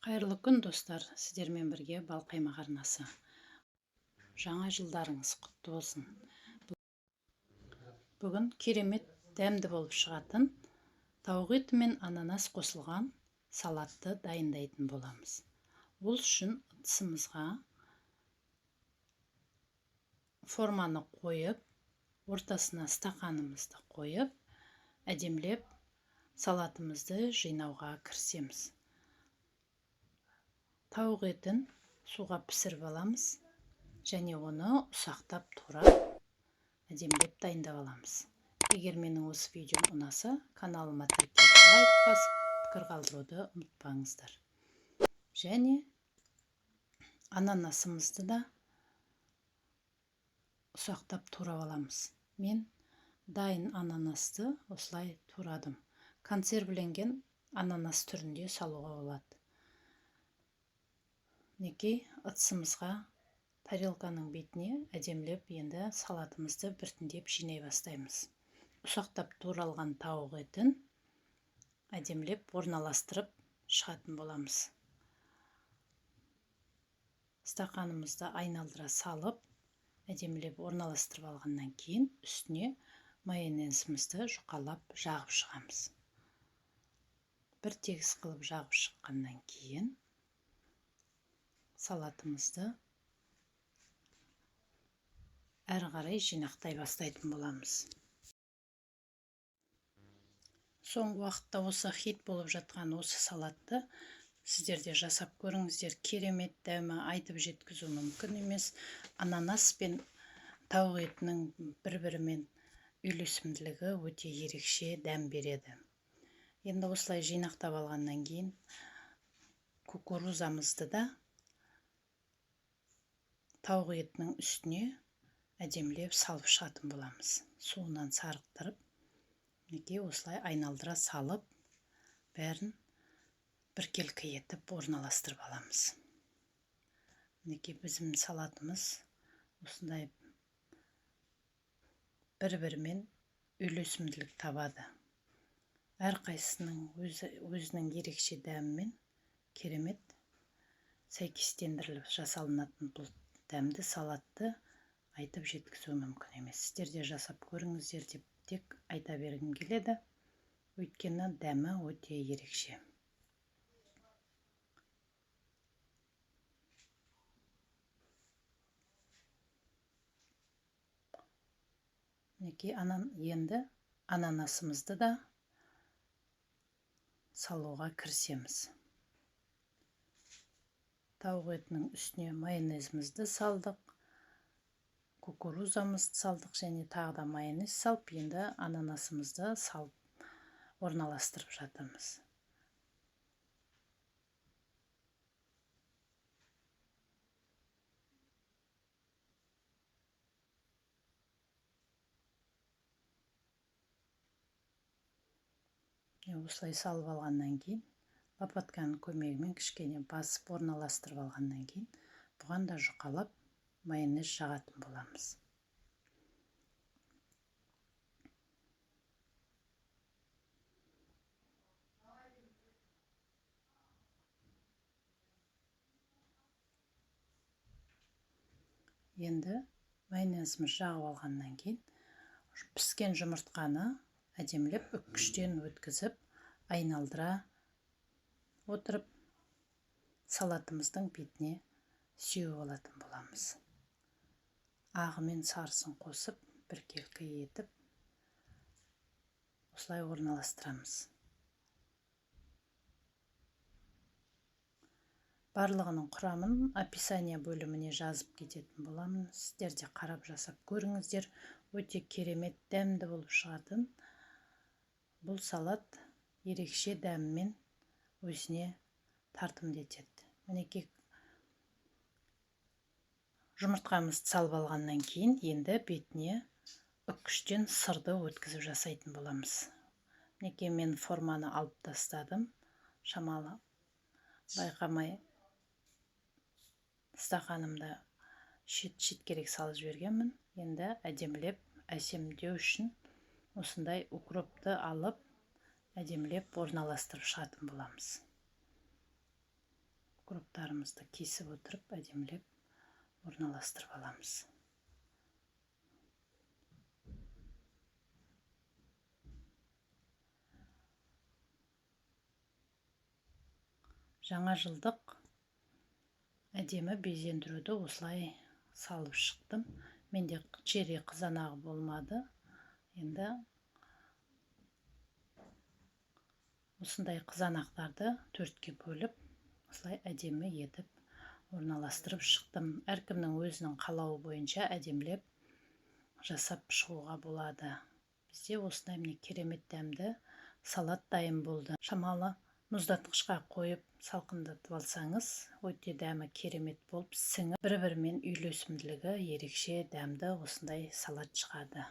Қайырлы күн достар, сіздермен бірге Балқаймақ арнасы. Жаңа жылдарыңыз құтты болсын. Бүгін керемет дәмді болып шығатын тауық еті мен ананас қосылған салатты дайындайтын боламыз. Ол үшін ыдысымызға форманы қойып, ортасына стақанымызды қойып, әдемілеп салатымызды жинауға кірісеміз. Тауық етін суға пісіріп аламыз және оны ұсақтап турап әдемілеп дайындап аламыз. Егер менің осы видеом ұнаса, каналыма тіркеліп лайк басып, пікір қалдыруды ұмытпаңыздар. Және ананасымызды да ұсақтап турап аламыз. Мен дайын ананасты осылай турадым. Консервіленген ананас түрінде салуға болады. Мінекей ыдысымызға тарелканың бетіне әдемілеп енді салатымызды біртіндеп жинай бастаймыз. Ұсақтап туралған тауық етін әдемілеп орналастырып шығатын боламыз. Стақанымызды айналдыра салып, әдемілеп орналастырып алғаннан кейін үстіне майонезімізді жұқалап жағып шығамыз. Бір тегіс қылып жағып шыққаннан кейін салатымызды әрі қарай жинақтай бастайтын боламыз. Соңғы уақытта осы хит болып жатқан осы салатты сіздер де жасап көріңіздер. Керемет дәмі айтып жеткізу мүмкін емес. Ананас пен тауық етінің бір-бірімен үйлесімділігі өте ерекше дәм береді. Енді осылай жинақтап алғаннан кейін кукурузамызды да тауық етінің үстіне әдемілеп салып шығатын боламыз. Суынан сарықтырып, мінекей осылай айналдыра салып, бәрін біркелкі етіп орналастырып аламыз. Мінекей біздің салатымыз осындай бір-бірімен үйлесімділік табады. Әрқайсысының өзінің ерекше дәмімен керемет сәйкестендіріліп жасалынатын бұл дәмді салатты айтып жеткізу мүмкін емес. Сіздер де жасап көріңіздер деп тек айта бергім келеді. Өйткені дәмі өте ерекше. Мінекей енді ананасымызды да салуға кірісеміз. Тауық етінің үстіне майонезімізді салдық, кукурузамызды салдық және тағы да майонез салып, енді ананасымызды салып орналастырып жатырмыз. Осылай салып алғаннан кейін лопатканың көмегімен кішкене басып орналастырып алғаннан кейін бұған да жұқалап майонез жағатын боламыз. Енді майонезіміз жағып алғаннан кейін піскен жұмыртқаны әдемілеп үккіштен өткізіп айналдыра отырып салатымыздың бетіне сеуіп алатын боламыз. Ағы мен сарысын қосып біркелкі етіп осылай орналастырамыз. Барлығының құрамын описание бөліміне жазып кететін боламын. Сіздер де қарап жасап көріңіздер. Өте керемет дәмді болып шығатын бұл салат ерекше дәмімен өзіне тартымды етеді. Мінекей жұмыртқамызды салып алғаннан кейін енді бетіне үккіштен сырды өткізіп жасайтын боламыз. Мінекей мен форманы алып тастадым. Шамалы байқамай стақанымда шеткерек салып жібергенмін. Енді әдемілеп әсемдеу үшін осындай укропты алып әдемілеп орналастырып шығатын боламыз. укроптарымызды кесіп отырып әдемілеп орналастырып аламыз. Жаңа жылдық әдемі безендіруді осылай салып шықтым. Менде черри қызанағы болмады. Енді осындай қызанақтарды төртке бөліп, осылай әдемі етіп орналастырып шықтым. Әркімнің өзінің қалауы бойынша әдемілеп жасап шығуға болады. Бізде осындай міне керемет дәмді салат дайын болды. Шамалы мұздатқышқа қойып салқындатып алсаңыз, өте дәмі керемет болып сіңіп, бір-бірімен үйлесімділігі ерекше дәмді осындай салат шығады.